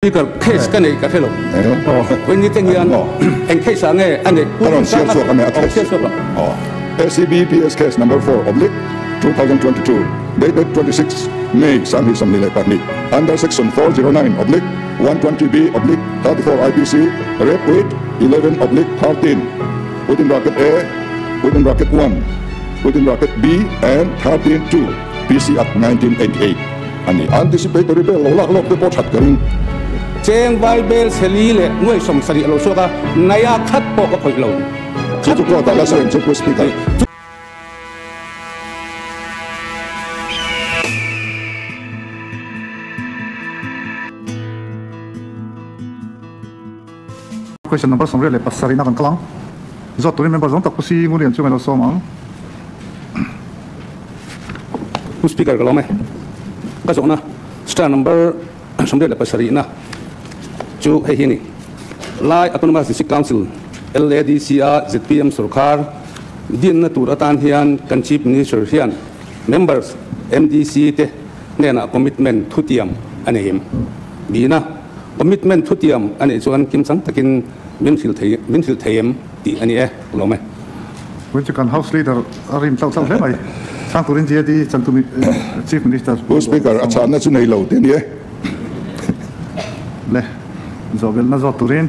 นี่ก็เคสกันเองกับเพื่อนวันนี้จะเงียนเองเคสอะไรอันนี้พูดถึงการเชื่อมต่อ SCB PS case number 4 oblique 2022 dated 26 May Sanhi Samnile Parni under section 409 oblique 120B oblique 34 IPC rape with 11 oblique 13 within bracket A within bracket 1 within bracket B and 13 2 PC Act 1988 อันนี้ anticipatory bail เราลักลอบไปปชัดกันเจงไวเบลเซลีเล่งวยสมสริโลโซกานายคัดปอกกับเราที่ทุกคนแต่ละเส้นจะพูดสปีกเกอร์question number 2เลยปัสสารีนักกลางจอดตัวนี้ member ต้องคุยงูเรียนช่วยเราซ้อมมั้งผู้สปีกเกอร์ก็ลองไหมก็ส่งนะ star number 2เลยปัสสารีนะจูให้เห็นนี่ไล่autonomous district council LADCR ZPM สุรคาร์ดินนัตุรตานเฮียนกัน chief minister เฮียน members MDC เตเนี่ยนะ commitment ทุติยมอันนี้มีนะ commitment ทุติยมอันนี้ส่วนกิมสังตะกินมินสิลเทียมตีอันนี้รู้ไหมวันจันทร์ house leader ริมเท่าใช่ไหมสร้างตัวเรียนเจียดีจันทุมิ chief minister ผู้สปีกเกอร์อาจารย์นั่นสุนัยเหล่าเดี๋ยวนี้เลยจอบเวลน่าจอดตัวเรียน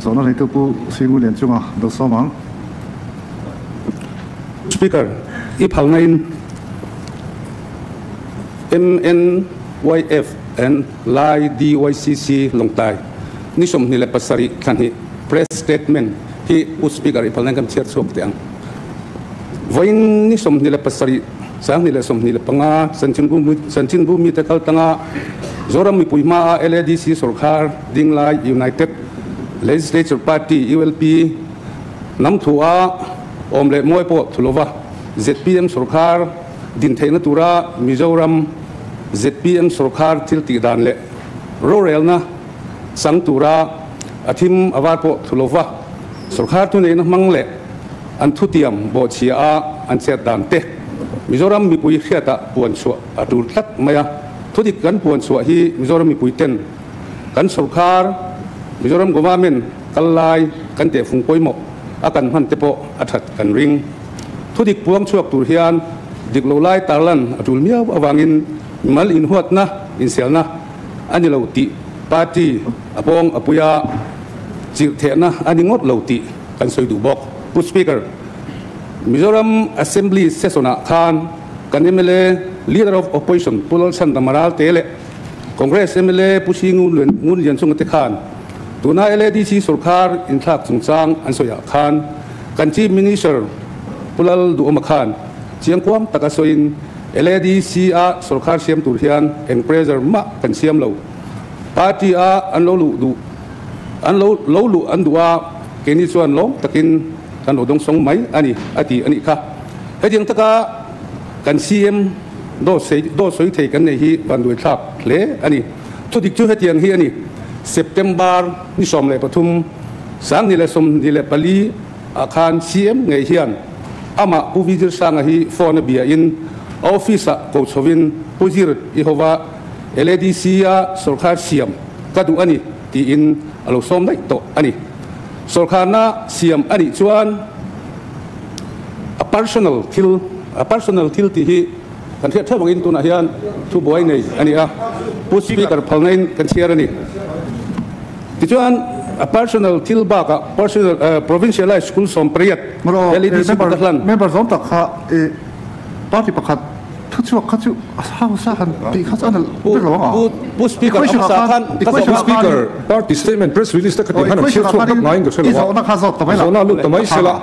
จอบนั่นให้ตัวผู้สิ่งงูเรียนจุงอ่ะดูซ้อมมั้ง speaker อีพังใน MNYF and Lai DYCC ลงใต้นิสมนิเลปัสสริคันที่ press statement ที่ผู้ speaker อีพังในคำเชื่อสุกเตียงวันนิสมนิเลปัสสริสังนิเลสมนิเลปังอาสันชินบุมีตะกัลตังอาZoram mi pui ma LADC Sarkar Dinglai United Legislature Party ULP nam thua omle moi po thulova ZPM Sarkar din theina tura Mizoram ZPM Sarkar thilti dan le rural na sang tura athim awar po thulova Sarkar tu nei na mangle an thutiam bo chia an set dan te Mizoram mi pui khiata puan so atur tlat mayaทุติกันปวนสวะฮีมิโซรัมมีปุยเต็นกันสุขารมิโซรัมกว่าเมนกันลายกันเตะฟุงปอยหมกอากันหันเตปออัฐกันริงทุติปวงช่วงตุเฮียนดิกโลไลตาลันจุลเมียวอวังอินมัลอินหัวนะอินเซลนะอันนี้เราติปาร์ตี้อปองอปุยาจิเทนะอันนี้งดเราติกันสวยดูบอกผู้สปีกเกอร์มิโซรัมแอสเซมบลีเซสโนะคานกันเอเมเลleader of opposition pulal san tamaral tele congress mla pusi ngunlian chung te khan tuna LADC sarkar in thak chungchang an soya khan kan chief minister pulal du om khan chiangkwam takasoin LADC a sarkar siam tur hian encourager ma kan siam lo party a an lo lu du an lo lu an duwa keni chuan lo takin kan odong song mai ani ati ani kha hediang taka kan CM do soi thei kan nei hi ban dui thak hle ani thudik chu hetiang hi ani September ni som le pathum sang ni le som ni le pali akhan CM ngei hian ama puvijir sanga hi phone bia in office a ko chovin pujir I hova LADC a sarkar siam kadu ani ti in alo som dai to ani sarkar na siam ani chuan a personal thil ti hi kanเทียบเท่าบางอินตัวนั้นยันทุบไว้ในอันนี้ผู้สปีกเกอร์พลในกันเชียร์นี่ที่ชวน personal ทิลบากpersonal provincialized school สมประหยัดLADC ปัตตานี member สองตักค่ะปาร์ตี้ประคัดทุกช่วงข้าชูข้าวสารปีข้าวสารเป็นหรอผู้สปีกเกอร์ข้าวสารผู้สปีกเกอร์ party statement press release ตะกันที่เชื่อชวนนักนายก็เชื่อว่านักข่าวทำไมล่ะนักลูกทำไมเชื่อละ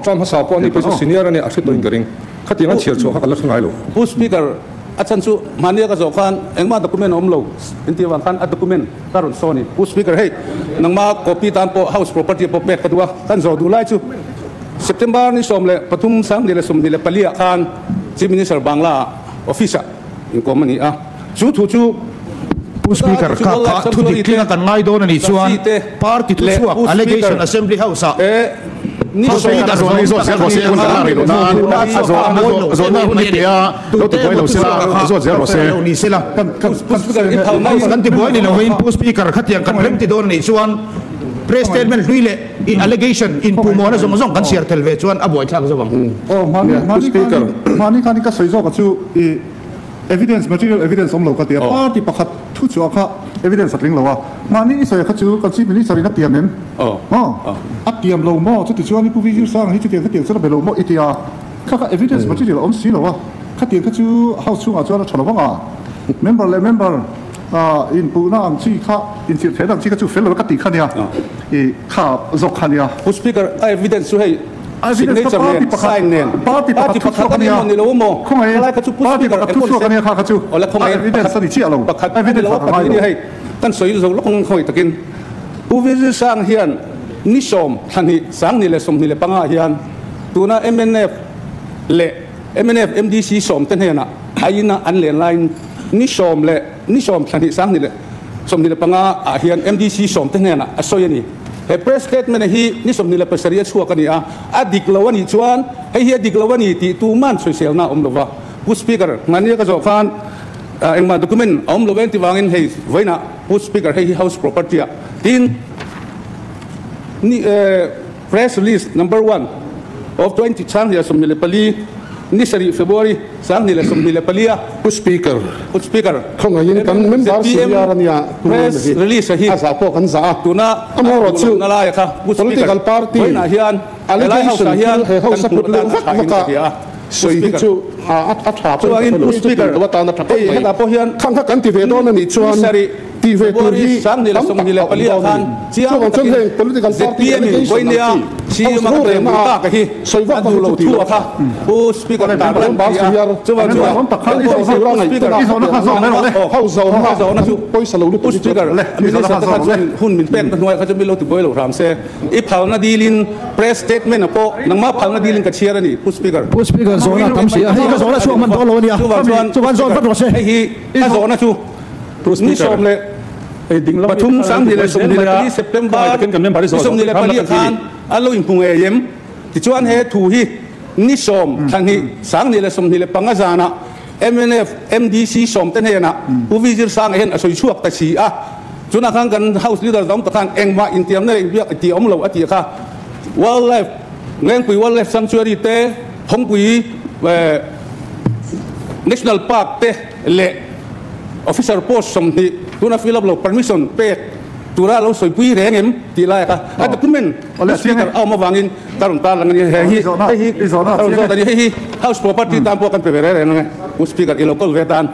จอมภาษาพวกนี้เป็นซีเนียร์นี่อาชีพตัวเองก็ริงขัดยังเชื่อชัวร์กันแล้วทั้งหลายลูกผู้สปีกเกอร์อาจารย์สุมาเนี่ยก็สอนเองมาด็อกเมนต์อมโลอินทิวันขันด็อกเมนต์การุนโซนี่ผู้สปีกเกอร์เฮ้ยนังมา copy ตามโป house property โปเป็ดกันตัวกันสอนดูไล่ชู September นี่สมเลยปฐุมสังนี่เลยสมนี่เลยปลีอาคารที่มินิสเตอร์บังลาออฟฟิศอินคอมมานี่จู ผู้สปีกเกอร์ข้าทุดิกลิ่งกันง่ายโดนนี่ชวนพาร์ตี้ทุกช่วง allegation assembly house นี่สปีกเกอร์ นี่ส่วนเสียงเสียงคนละนี่นะส่วนนี้คนที่เราติดไว้เราเสียส่วนเสียเราเสียนี่เสียกันติดไว้นี่เราเห็นผู้สปีกเกอร์ขัดยังกันเริ่มติดโดนนี่ชวน press statement ลุยเละ allegation in ผู้มอนะสมมติกันเสียเทลเวชวนอบวยทักสว่างมานี่การนี่ก็สวยๆก็ชูevidence material evidence สมเราก็เดียป้าที่ประคัดทุกชั่วข้า evidence สักลิงเราว่ามานี่สวยก็ชูกันที่มินิสารีนักเตียมเนี่ยอัดเตียมเราหม้อจุดชั่วนี่ผู้วิจารณ์สร้างให้จุดเตียมก็เตียมสำหรับเราหม้ออีทีอาข้าก็ evidence material อันสีเราว่าข้าเตียมก็ชู house ช่วงอาจจะเราฉลองว่า member เลย member อินปูน่าอันที่ข้าอินสิเทดังที่ข้าชูเฟลเราก็ตีข้าเนี่ยข้าจกข้าเนี่ยผู้ speaker evidence ช่วยsignature เนี่ย sign เนี่ยparty ประคัดเนี่ยคงไงparty ประคัดทุกช่วงเนี่ยข้าชูevidence สนิทเชี่ยเราevidence ประคัดนี่ให้ตั้งสวยเราลงคอยตะกินผู้วิจารณ์สร้างเฮียนนิชมทันทีสร้างนี่เลยสมนี่เลยปังอาเฮียนตัวน่ะ MNF เละ MNF MDC สมตั้งเฮียน่ะไอ้น่ะอันเลนไลน์นิชมเละนิชมทันทีสร้างนี่เลยสมนี่เลยปังอาเฮียน MDC สมตั้งเฮียน่ะสวยนี่เฮ้ press statement ฮีนี่สมนี่เลยภาษาเรียกชัวกันนี่ดิกลาวันนี่ชวนเฮียดิกลาวันนี่ที่ตูมันสวยเสียน่ะลว่าผู้ speaker มันนี่ก็จะฟังเอ็งมาดูคุมนลวันที่วางเงินให้ไว้น่ะผู้ speaker ให้ house property ทีนี่press release number 1 of 20 sang ya som nile pali ni sari February sang nile som nile paliผู้ speaker không ai kan member seniorania press release hi asa po kan sa tuna amoro chu nala ya kha political party na hian allegation hian he house problem vaka soi hi chu a tha po speaker wa ta na tha pe he da po hian khang kha kan ti ve do na ni chuan ti ve tu hi sang nile som nile pali khan chia chon he political party boinia si ma ta ka hi soi wa du lo thu kha pu speaker ta ba hiar chuwa ta khang ni so ra ngai ta so na kha so na le ho na chu poi sa lo lu speaker le mi sa ta kha hun min pen ta noi kha chu mi lo tu boi lo ram se I phal na dilin press statement po nang ma phal na dilin ka chiar ani pu speaker zo na tam sia hi ka zo na chu man do lo nia chuan zo pat ro se hi ka zo na chu ni som leปทุมสังนี่เลยสมนี่เลยปีเซปเทมเบอร์สมนี่เลยปีขันอันลูกอินพุงเอ็มที่ชวนเหตุที่นิสมทันทีสังนี่เลยสมนี่เลยปังอาจารย์ MNF MDC สมเต็นเฮนะผู้วิจิตรสังเห็นสวยชั่วตัดสีจุนักขังกัน House Leader ต้องตะขันเองมาอินเดียเนี่ยเรียกที่อมเราอธิค่ะ Wildlife เงี้ยคุย Wildlife Sanctuary เต้ห้องคุยNational Park เต้เละ Officer Post สมที่ตัวนั้นฟิลล์เรา permission เป็ดตัวนั้นเราสวยปุ้ยแรงเอ็มทีไรค่ะไอ้dokument เอามาวางอินตาลุ่มตาลังนี่เฮ้ยเราตอนนี้เฮ้ย house property ตามพวกกันไปเรื่อยๆนั่นไงผู้ speaker อีโลกอลเวตัน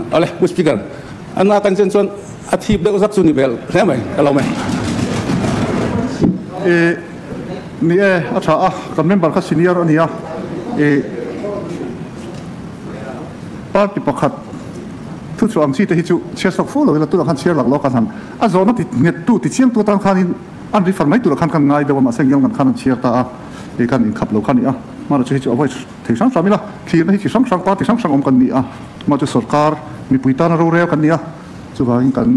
เอาเลยผู้ speaker อันนั้นกันเช่นส่วนอาทิตย์เด็กสักส่วนนิเวลใช่ไหมเราไหมนี่อาจารย์กับเมมเบอร์ข้าซีเนียร์นี่ปาร์ตี้ประคัดทุกส่วนที่จะให้จูเชียร์สักฟูเลยแล้วตัวขันเชียร์หลักล้อกันทันอาจจะนั่นติดเน็ตตู้ติดเชียงตัวต่างขันอันริฟันไม่ตัวขันกันง่ายเดี๋ยวมาเซ็งยังกันขันเชียร์ตากันอินขับเราขันนี่มาเราจะให้จูเอาไว้ถึงช่างสามีละที่นั่นให้จูช่างปาร์ตี้ช่างอมกันนี่มาจะสอดการมีปุ๋ยตาเราเรียวกันนี่จูว่ากัน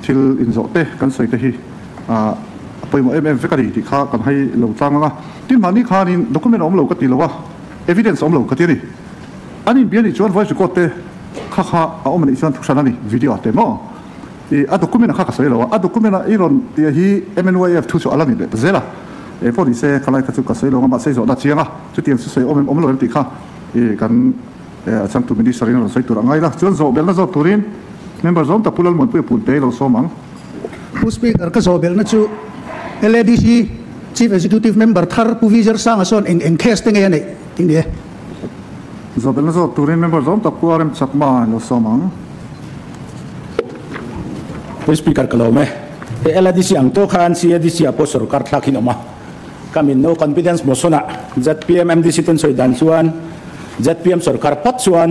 ทิลอินโซเต้กันใส่ที่ไปมาฟิกาดีที่ข้ากันให้เราตั้งละที่มานี่ข้านี่ด็อกเมนต์อมเราก็ตีแล้วว่า evidence อมเราก็ตีนี่อันนี้เบียร์นี่ชวนไว้สุดก็เต้ข้าเอามันอีส่วนทุกชั้นนี่วิดีโอเต็มอ่ะด็อกเมนต์ข้าก็สวยแล้วอ่ะด็อกเมนต์อีรอนที่ฮี MNYF ทุกส่วนอะไรนี่เจ๊ละพอดีเซ่ข้าเลยข้าจะก็สวยแล้วมาเซ่ส่วนดัชเชียงจุดที่สวยอมเราเรื่องที่ข้ากันช่างตัวมินิสรีเราสวยตัวง่ายละส่วนโซเบลน่าจะตัวรินเมมเบอร์โซมแต่พูดแล้วเหมือนพูดเตะเราโซมังผู้สปีกเกอร์ก็โซเบลน่าจะ LADC Chief Executive Member ทาร์ผู้วิจารณ์สร้างส่วนเอ็งเคสตั้งยังไงที่นี่จะเป็นส่วนตัวนี้เมมเบอร์ส่วนตับกูอาร์มจักมาเราสมังผู้สปีกเกอร์ก็รู้ไหมLADCอังโต้ขัน CADC อ่ะพอสุรการทักขินออกมาkami no confidence mo suna ZPM MDC ตุนสวยดันส่วน ZPM สุรการพัดส่วน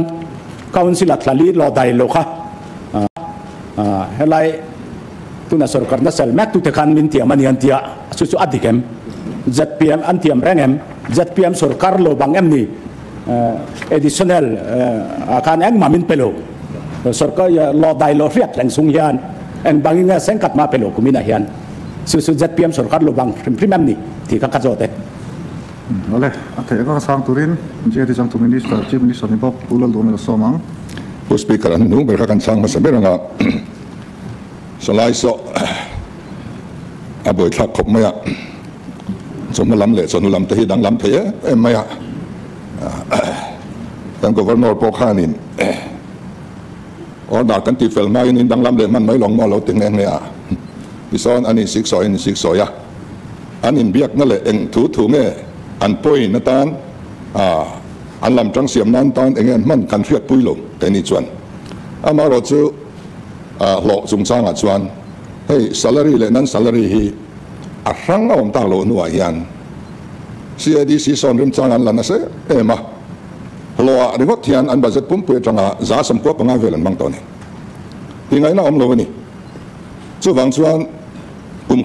council อัตลีรอได้โลค่ะเฮลัยตุนสุรการนั่นเซลแม็กตุเตคันมินเตียมันยันเตียสุดอดีตเอ็ม ZPM อันเตียมแรงเอ็ม ZPM สุรการโลบังเอ็มนี่additional อาการเอ็งมามินเปโล sarkar ya law dai law riat lang sung hian ang banginga sengkat ma pelo kumina hian su ZPM sarkar lo bang primam ni ti ka kajote ole ate ka sang turin je ti sang tu minister chief minister ni pop ulal do na somang speaker an nu ber kan sang ma sabera nga salai so aboi thak khop maya som lam le son lam te hi dang lam the em maya dan governor pokhanin order kan ti fel mai in dang lam le man mai long ma lo ting eng ya bison ani sik so ya anin biak na le eng thu nge an poi na tan an lam tang siam nan tan engen man kan fiat pui lo te ni chuan ama ro chu lo chung chang a chuan hey salary le nan salary hi a rang om ta lo nuwa hian CIDC son rim chang an lan ase ema lo a ringot hian an budget pum pui changa za sam ko panga velan mang to ni tingai na om lo ni chu wang chuan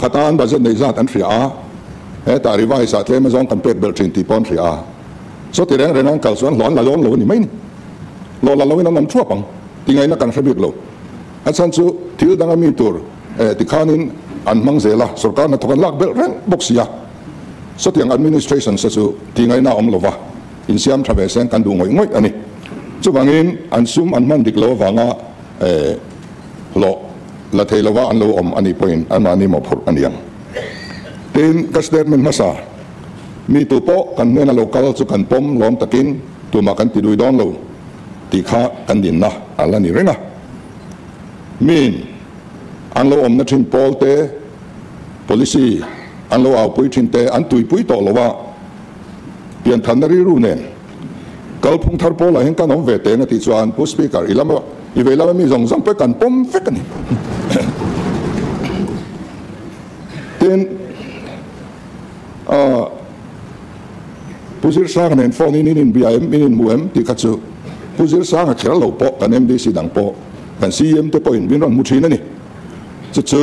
khatan budget nei zat an ria he ta revise at lema zong compare bel 20 pon ria so ti reng renang kal chuan lon la lon lo ni mai ni lo la lo in nam thua pang tingai na kan sabit lo asan chu thil danga mi tur ti khanin an mang zela sarkar na thokan lak bel reng boxia so tiang administration sa chu tingai na om lova in siam thabe sen kan du ngoi ani chu wangin an sum an man dik lo wanga lo la thei lova an lo om ani point an mani mo phur aniang tin ka statement masa mi tu po kan nena local chu kan pom lom takin tu ma kan ti dui don lo ti kha kan din na ala ni renga min an lo om na thin pol te policy an lo au pui thin te an tui pui to lova pian thanari ru nen kal phung thar pol a hen kan om ve te na ti chuan pu speaker ilama i ve lama mi zong zong pe kan pom vek ani ten pusir sang nen phone in BIM in muem ti khachu pusir sang a khel lo po kan MDC dang po kan CM te point bin ron mu thina ni chu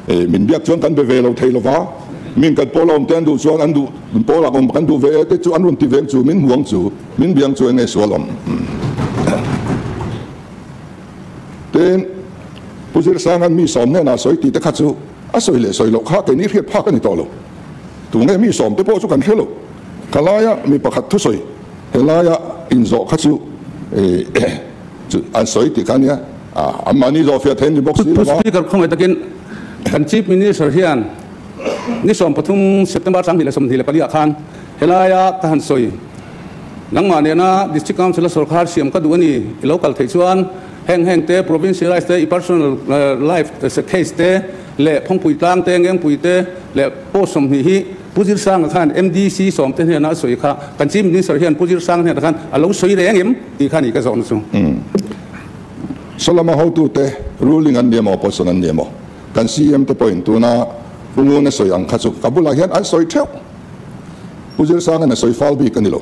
min biak chuan kan be ve lo thei lova min kan polo om ten du chuan an du pola om kan du ve te chu an run ti veng chu min huang chu min biang chu nge swalom ten pusir sang an mi som ne na soi ti te khachu a soi le soi lo kha ke ni riat pha kan ni to lo tu nge mi som te po chu kan khelo kalaya mi pakhat thu soi helaya in zo khachu an soi ti kan ya amani zo fia then ni box ni speaker khong takin kan chief minister hian ni som pathum September sang hila som hila pali khan helaya ka han soi nangma ne na district council sarkar siam ka duani local thei chuan heng te provincialized te personal life the case te le phongpui tlang te ngeng pui te le posom hi puzir sang khan MDC som te na soi kha kan chief minister hian puzir sang ne khan alo soi rengim ti khani ka zon chu solama how to te ruling an demo opposition an demo kan CM te point tu na bungu na soi ang khachu kabula hian an soi theu puzir sang na soi fal bi kanilo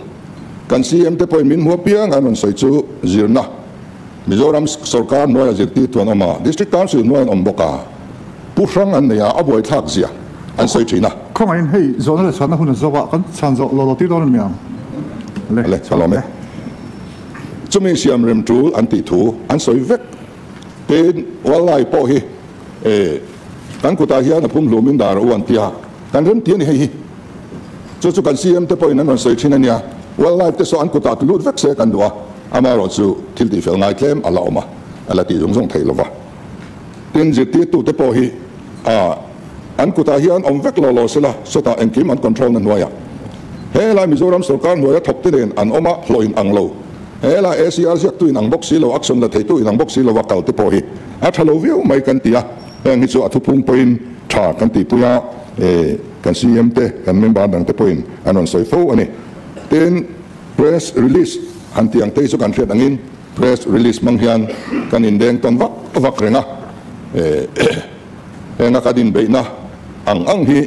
kan CM te point min mo piang an soi chu zirna Mizoram sarkar noya zirti tuan oma district council noya omboka pusang an ya aboy thak zia an soi thina không anh hay zona le chana hun zo wa kan chan zo lo ti don miang le salome chumi siam rem tu an ti thu an soi vek pen walai po hi tan ku ta hian phum lumin dar wan tia tan rem ti ni hi chu kan CM te po in an soi thina nia walai te so an ku ta lut vek se kan dua amaro chu thil ti fel ngai tlem ala oma ala ti zong zong thei lova tin ziti tu te po hi an kuta hian om vek lo lo sela sota enkim an control na noya hela Mizoram sarkar noya thop te den an oma hloin anglo hela ACR siak tu in ang box lo action la thei tu in ang box lo wakal te po hi a thalo view mai kan tia eng hi chu athu pung point tha kan ti puya kan CM te kan member dang te point anon soi fo ani ten press release an tiang te chu kan thret angin press release mang hian kan in deng ton vak renga nga kadin be na ang hi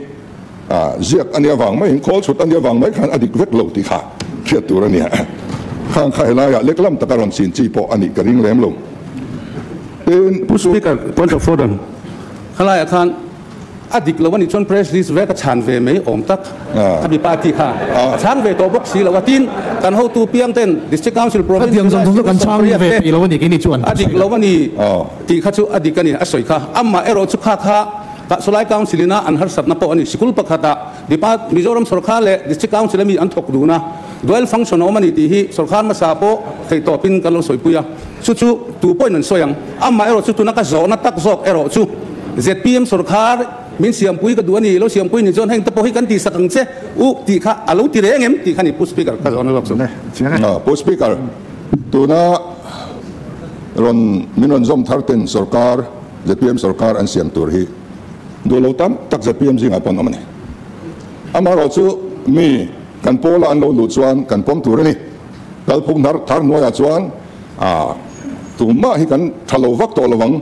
ziak ania wang mai khol chut ania wang mai khan adik vek lo ti kha khiat tur ania khang khai la ya leklam takaron sin chi po ani karing lem lo ten speaker point of order khalaya khan adik lawan ni chon press release ve ka chan ve mai om tak abi party kha chan ve to box si lawatin kan ho tu piang ten district council province tiang jong jong kan chang ve pi lawan ni kini chuan adik lawan ni ti kha chu adik kan ni asoi kha amma ero chu kha ka solai council na an har sat na po ani school pakhata dipart mizoram sarkar le district council mi an thok du na dual function omani ti hi sarkar ma sa po thei to pin kan lo soi puya chu tu point an soyang amma ero chu tu na ka zo na tak zok ero chu ZPM sarkar min siam pui ka duani lo siam pui ni jon heng ta po hi kan ti sakang che u ti kha alo ti rengem ti khani push speaker ka zon lok so push speaker tu na ron minon zom tharten sarkar ZPM sarkar an siam tur hi do lo tam tak ZPM jing apon amani amaro chu mi kan pola an lo lu chuan kan pom tur ni kal phung nar thar noya chuan tu ma hi kan thalo vak to lawang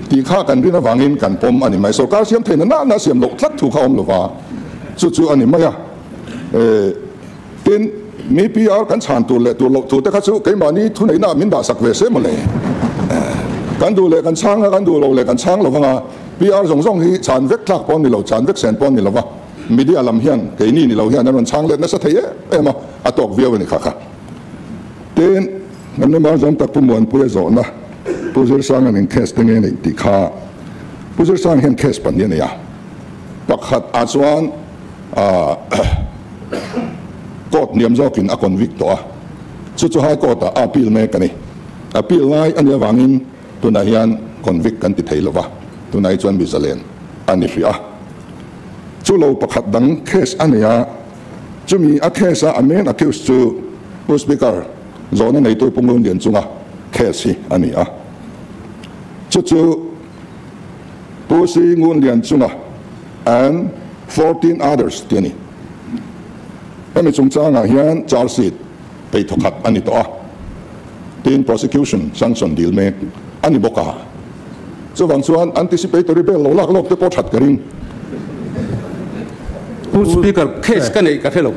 ti kha kan rina wangin kan pom ani mai sarkar siam theina na siam lo thlat thu kha om lova chu ani maya tin mi PR kan chan tu le tu lo tu te kha chu ke mani thu nei na min da sak ve se mo le kan du le kan chang kan du lo le kan chang lo wanga PR zong zong hi chan vek thak pon ni lo chan vek sen pon ni lo wa media lam hian ke ni lo hian an chang le na sa thei ema atok viau ni kha tin nam ma zom tak pu mon pu zo na puzir sang an case tenge nei ti kha puzir sang hen case pan ni ya pakhat a chuan court niam zokin a convict to chu high court a appeal me kani appeal lai an ya wangin tuna hian convict kan ti thei lova tunai chuan mi zalen ani ria chu lo pakhat dang case ania chumi a case a main accused chu speaker zona nei to pungun lian chunga case hi ania chu pusi Ngunlianchunga'n and 14 others tiani ami chungchanga hian charge sheet pei thokhat ani to tin prosecution sanction deal me ani boka so wang chuan anticipatory bail lo lak lok te po that karing speaker case kan nei ka thelo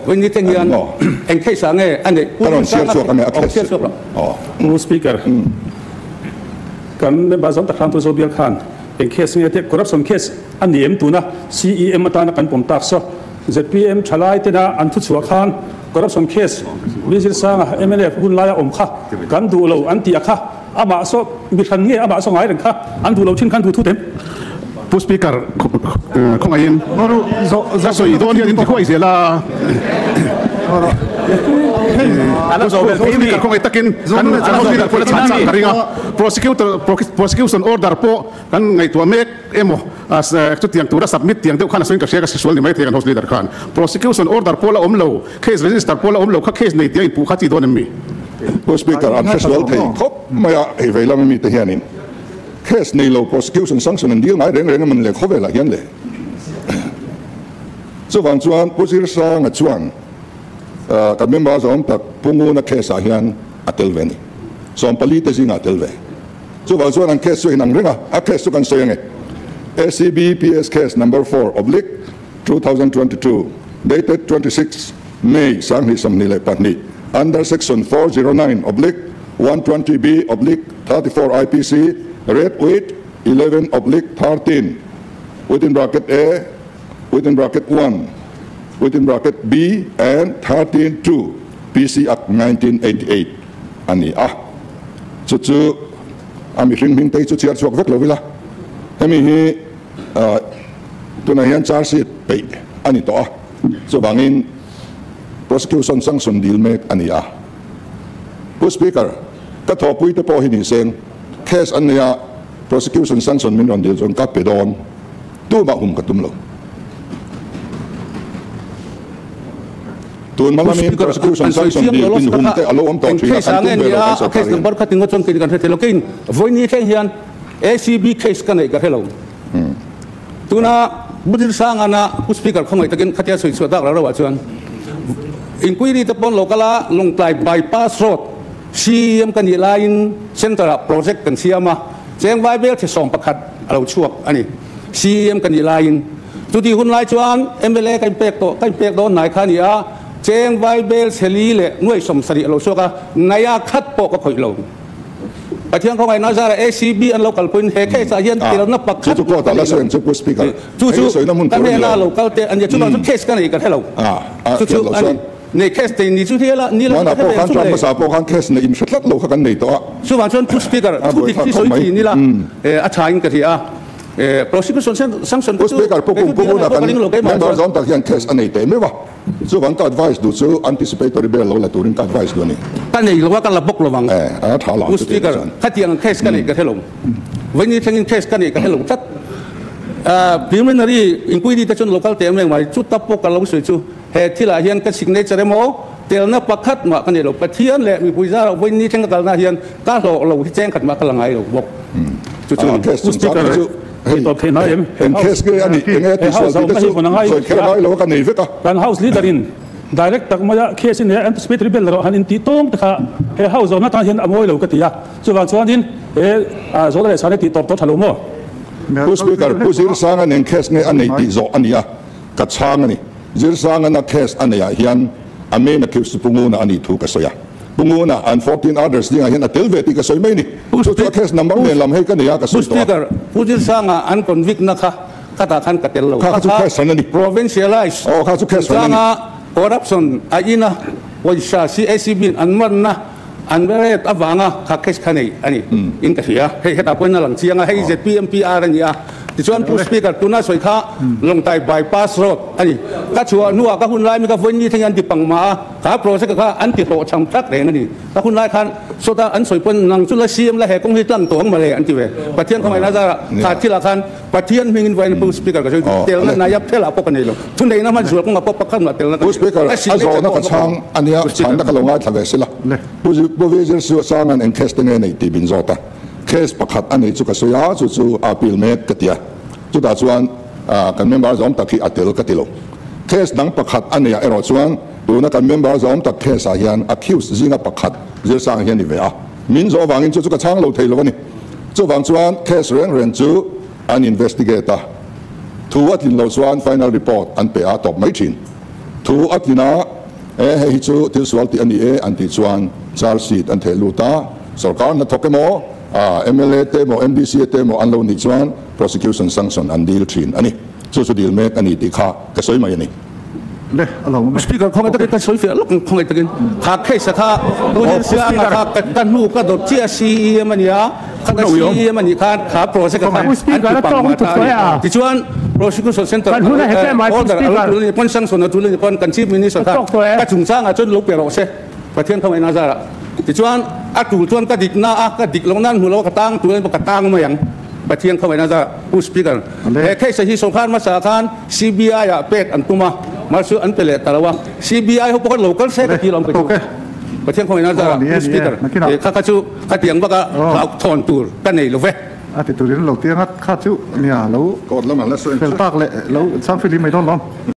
when ni teng yan en case ange ane karon share so kan a case speaker kan me bazam ta khan to so bial khan en case nge te corruption case an niam tu na CEM ta na kan pom tak so ZPM thalai te na an thu chuwa khan corruption case bizil sang MLF hun la ya om kha kan du lo an ti kha ama so mi than nge ama so ngai ren kha an du lo thin kan thu tem push speaker không ai yên ra rồi đó đi đến khối gì là anh nói về cái gì không ai takin kan hospital pula chan chan karinga prosecution order po kan ngai tua mek emo as chu tiang tura submit tiang deuh khan swing ka share ka sexual ni mai thian hospital khan prosecution order pola omlo case register pola omlo kha case nei tiang pu kha chi don mi speaker an sexual thei khop maya ei veila mi te hianin case nei lo prosecution sanction and deal ngai reng man le khove la hian le so wang chuan pusir sang a chuan ka member zom tak pungu na case a hian atel veni som pali te zinga atel ve so wang chuan an case so inang renga a case so kan soyenge SCB PS case number 4/2022 dated 26 May sang hi samni le patni under section 409/120B/34 IPC red weight 11/13 within bracket A within bracket 1 within bracket B and 13(2) PC Act 1988 ani chu ami ring te chu chiar chuak vek lo vila hemi hi tuna hian charge sheet pe ani to so bangin prosecution sanction deal me ani push speaker ka thopui te po hi ni seng case ania prosecution sanction min on deal zon ka pedon tu ma hum ka tum lo tun malami prosecution sanction deal in hum te alo om to thina kan tum be lo case number ka tingo chon kin kan thelo kin voini theng hian ACB case kan nei ka thelo tuna budir sang ana push speaker khomai takin khatia soi chu dak la rawa chuan inquiry te pon lokala longtlai bypass road CM kan line center project kan siama cheng vai bel the som pakhat alo chuak ani CM kan line tuti hun lai chuan MLA kan pek do nai khania cheng vai bel seli le nuai som sari alo chuaka naya khat po ka khoi lo ประเทศเขาไงน่าจะACB อัน local point เฮแค่สายเย็นเดี๋ยวนับปักคัดจู่ๆก็แต่ละส่วนจะพูดสปีกเกอร์จู่ๆกันเนี่ยน่า local แต่อันนี้จู่ๆต้องเคสกันอีกกันให้เราจู่ๆอันนี้ในเคสที่นี่จู่ที่ละนี่เราจะเป็นส่วนภาษาพวกเขาเคสในอินฟลัดเราเขากันในตัวส่วนส่วนพูดสปีกเกอร์ทุกที่สวยที่นี่ละอาชาอินกันที่prosecution sanction พูดสปีกเกอร์พวกนักการเมืองจอมตะเกียงเคสอันไหนแต่ไม่ว่าส่วนก็ advice ดูสู่ anticipatory bail เราละตัวนี้ก็ advice ด้วยนี่กันนี่เราว่ากันระบบระวังพูดสปีกเกอร์ขัดยังเคสกันอีกกันให้เราวันนี้ทั้งเคสกันอีกกันให้เราชัดpreliminary inquiry ที่จน local เต็มเลยว่าจุดตับปกันเราสุดจู่เหตุที่ละเฮียนก็สิ่งนี้จะได้โม่เดี๋ยวนับประคัดมากันนี่เราประเทียนแหละมีผู้จ่าวันนี้ทั้งกันนะเฮียนก็เราที่แจ้งขัดมากันละไงเราบอกจู่ๆเคสสุดท้ายเห็นเคสก็อันนี้ยังไงที่ส่วนที่จะส่วนแค่น้อยเราก็หนีฟิกอ่ะการ House Leader in direct ตักมาเคสนี้ anticipatory bail เราหันอินตีต้องแต่ค่ะHouse เราหน้าตาเห็นอโมยเราก็ตีอ่ะส่วนนี้ส่วนอะไรสารติดต่อถล่มมั่วผู้สปีกเกอร์ผู้สื่อสารอันนี้เคสนี้อันนี้ที่โจอันนี้อ่ะกัดช่างอันนี้สื่อสารอันนั้นเคสอันนี้เฮียนอเมริกาคิวส์ปุ่งอันนี้ถูกกระสุยปุ่งอัน14 others นี่เฮียนอัตเลเวติกระสุยไม่นี่ผู้สื่อเคสนัมเบอร์เนี่ยลำให้กันเนี่ยกระสุยตัวผู้สื่อสารอันคอนวิกนะคะข้าตาขันกัดเตลโลข้าสุดเคสนั้นนี่ provincialize ข้าสุดเคสนั้นนี่ corruption ไอ้นะวันชา CACB อันมันนะอันเบรดอวังอ่ะข้าเคสขันนี่อันนี้อินกับเฮียให้เหตุผลนั่นหลังเชียงให้ ZPMPR อันนี้อ่ะที่ชวนผู้สปีกเกอร์ตัวน่าสวยข้าลงใต้ bypass road อันนี้ก็ชัวนัวก็หุ่นไล่มีก็วันนี้ทั้งยันติปังมาข้าโปรเซสก็อันติโตช่างทักเร่งอันนี้ก็หุ่นไล่คันสุดท้ายอันสวยเป็นนังจุลเซียมและเหตุกงที่ตั้งตัวมาเลยอันที่เวประเทศเขาไม่น่าจะขาดที่ละคันประเทศมีเงินไว้ในผู้สปีกเกอร์ก็ช่วยเตลนายกเทล่าพวกนี้เลยทุนใดน้ำมันสวยก็มาพบประคันมาเตลนผู้สปีกเกอร์อาโซนักช่างอันนี้ช่างนักลงงานทำเวสิละผู้วิจารณ์สื่อสารอันเคสตั้งในที่บินโจตาเคสประคัดอันนี้จุกสุยาจุอาพิลเมกกติยาจุดอาชวนกันเมมเบอร์จอมตะกี้อัตเลกติโลเคสนังประคัดอันนี้เอรอชวนดูนักกันเมมเบอร์จอมตะเคสอาเฮียน accuse จิงประคัดเจอสร้างเฮียนนี่เว้ยมินโจวังอินจุกช่างเราเทลวันนี้จุวังชวนเคสเรื่องจูอัน investigator ทูอัตินเราชวน final report อันเปียตบไม่ชินทูอัตินะให้จูที่สวลที่อันนี้อันที่ชวนชาร์ซีอันเทลูตาสกัดนักทกเมอMLA เตโม MDC เตโมอันเราหนิชวน prosecution sanction อันดีลชินอันนี้จู่ๆดีลเมกอันนี้ที่ข้ากระสุยมาอย่างนี้เลยเราสปีกเกอร์คงจะเป็นกระสุยเฟียลูกคงจะเป็นข้าแค่สักข้าผู้ที่เสียงข้ากันลูกก็โดดเชี่ยซีมันเนี่ยข้าก็ซีมันนี่ข้าโปรเซสข้าอันที่ปังมาที่ชวน prosecution center กันหุ่นให้แค่หมายถึงสปีกเกอร์คนสังสนทุนคนกันชีพมินิสต์ก็จุงสร้างจนลูกเปลี่ยนโอเซ่ประเทศเขาไม่น่าจะที่ชวนอัดถูชวนกระดิกหน้าอักกระดิกลงนั่นหัวเรากระตั้งตัวนั้นกระตั้งมาอย่างประเทศเขาไม่น่าจะผู้สปีกเกอร์แต่แค่สถิติสงครามมาสารคาน CBI อ่ะเป็ดอันตุมามาซื้ออันเปลี่ยนแต่ละว่า CBI เขาบอกว่า local เซ็กที่เราไปดูประเทศเขาไม่น่าจะผู้สปีกเกอร์ข้าข้าชูข้าเตียงว่าก็เขาถอนตัวกันในลูกเว้อาทิตย์ตัวนี้เราเตียงข้าชูเนี่ยแล้วกดแล้วมันแล้วเป็นตากเลยแล้วสร้างฟิลิปไม่ต้องล้อม